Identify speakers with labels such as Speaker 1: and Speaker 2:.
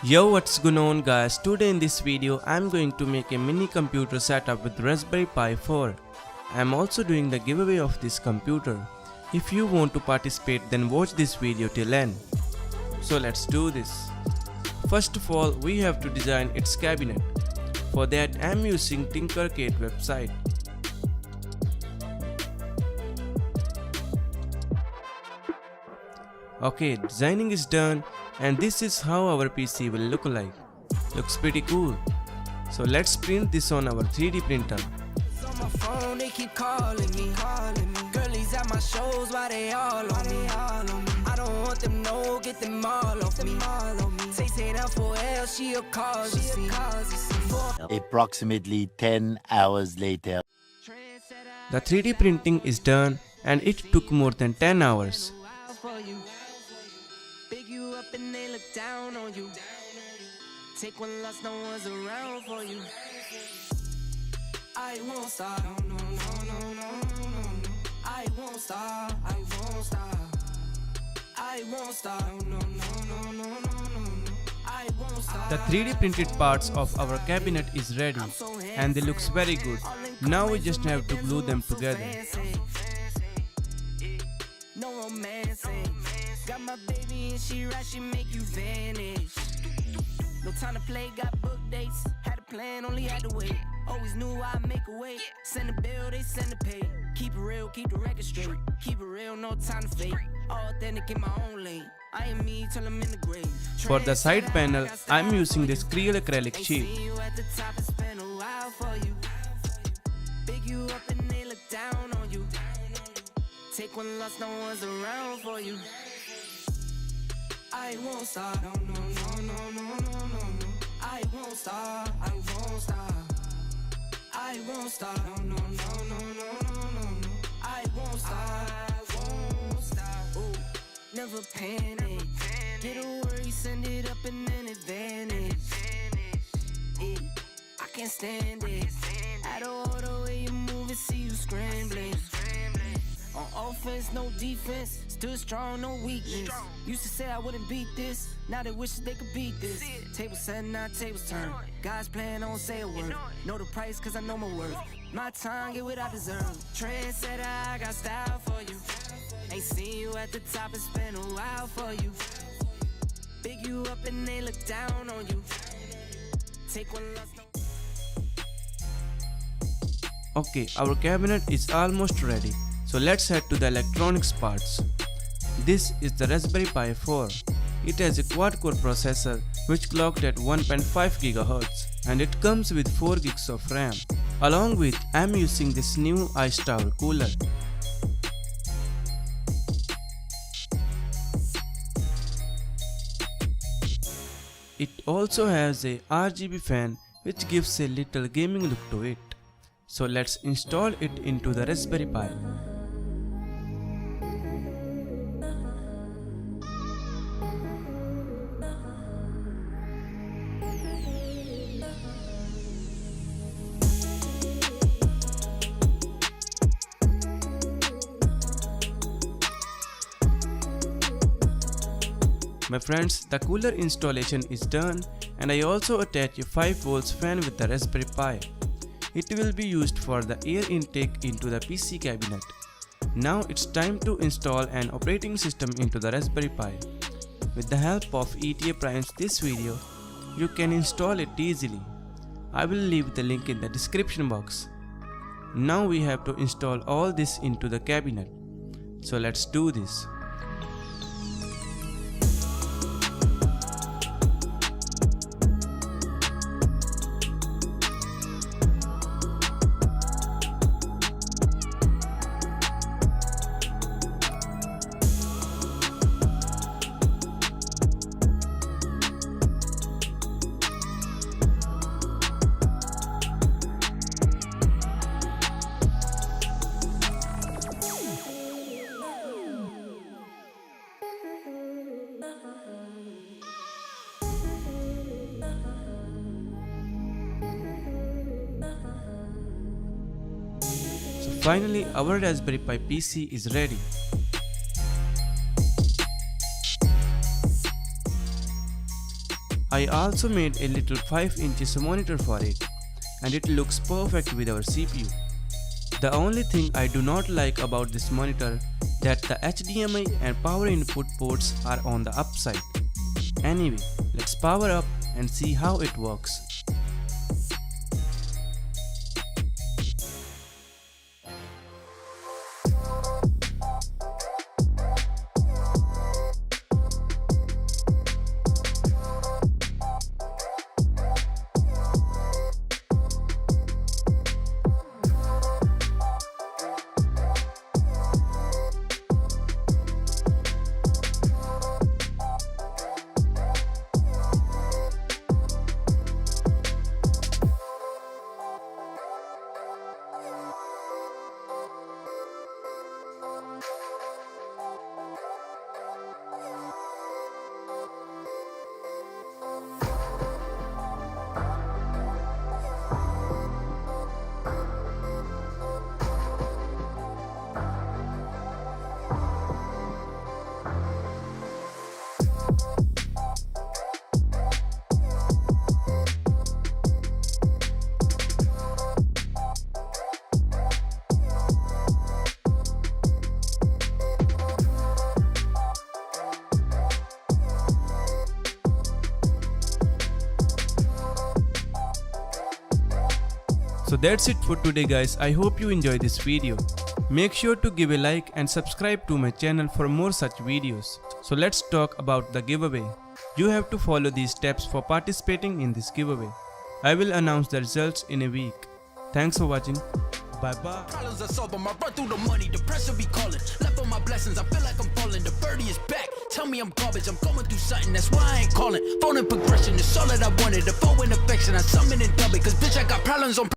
Speaker 1: Yo, what's going on guys? Today in this video I'm going to make a mini computer setup with Raspberry Pi 4. I'm also doing the giveaway of this computer. If you want to participate, then watch this video till end. So let's do this. First of all, we have to design its cabinet. For that I'm using Tinkercad website. Okay, designing is done and this is how our PC will look like. Looks pretty cool. So let's print this on our 3D printer.
Speaker 2: On my phone, they keep calling me. Girlies at my shows, why they all on me? I don't want them, no, get them all off me. Say that for L, she a cause, you see.
Speaker 3: Approximately 10 hours later.
Speaker 1: The 3D printing is done and it took more than 10 hours.
Speaker 2: Big you up and they look down on you. Take one loss, no one's around for you. I won't stop. No. I won't stop. I won't stop. I won't stop. No. I won't stop.
Speaker 1: The 3D printed parts of our cabinet is ready and they looks very good. Now we just have to glue them together.
Speaker 2: No romancing. Got my baby and she right, she make you vanish. No time to play, got book dates. Had a plan, only had to wait. Always knew I'd make a way. Send a bill, they send a pay. Keep it real, keep the record straight. Keep it real, no time to fake. All authentic in my own lane. I am me till I'm in the grave.
Speaker 1: For the side panel, I'm using this real acrylic sheet.
Speaker 2: See you at the top, it's been a while for you. Big you up and they look down on you. Take one loss, no one's around for you. I won't stop. No. I won't stop. I won't stop. I won't stop. No. I won't stop. I won't stop. Ooh, never panic. Get a worry, send it up in an advantage. Yeah, I can't stand it. Out of order way you move and see you scrambling. On offense, no defense. Stood strong, no weakness. Used to say I wouldn't beat this. Now they wish they could beat this. Tables set, now tables turn. God's plan, I don't say a word. Know the price, cause I know my worth. My time, get what I deserve. Trendsetter, I got style for you. Ain't seen you at the top, it's been a while for you. Big you up and they look down on you. Take one loss.
Speaker 1: Okay, our cabinet is almost ready. So let's head to the electronics parts. This is the Raspberry Pi 4. It has a quad-core processor which clocked at 1.5 GHz and it comes with 4 GB of RAM. Along with, I'm using this new ice tower cooler. It also has a RGB fan which gives a little gaming look to it. So let's install it into the Raspberry Pi. My friends, the cooler installation is done and I also attach a 5 volts fan with the Raspberry Pi. It will be used for the air intake into the PC cabinet. Now it's time to install an operating system into the Raspberry Pi. With the help of ETA Prime's this video, you can install it easily. I will leave the link in the description box. Now we have to install all this into the cabinet. So let's do this. Finally, our Raspberry Pi PC is ready. I also made a little 5 inches monitor for it, and it looks perfect with our CPU. The only thing I do not like about this monitor that the HDMI and power input ports are on the upside. Anyway, let's power up and see how it works. So that's it for today guys, I hope you enjoyed this video. Make sure to give a like and subscribe to my channel for more such videos. So let's talk about the giveaway. You have to follow these steps for participating in this giveaway. I will announce the results in a week. Thanks for watching. Bye bye.
Speaker 4: Problems are solved, I run through the money, the pressure be calling. Left on my blessings, I feel like I'm falling. The birdie is back, tell me I'm garbage, I'm going through something, that's why I ain't calling. Phone and progression is all that I wanted. The phone and affection, I summon and dub it, cause bitch I got problems on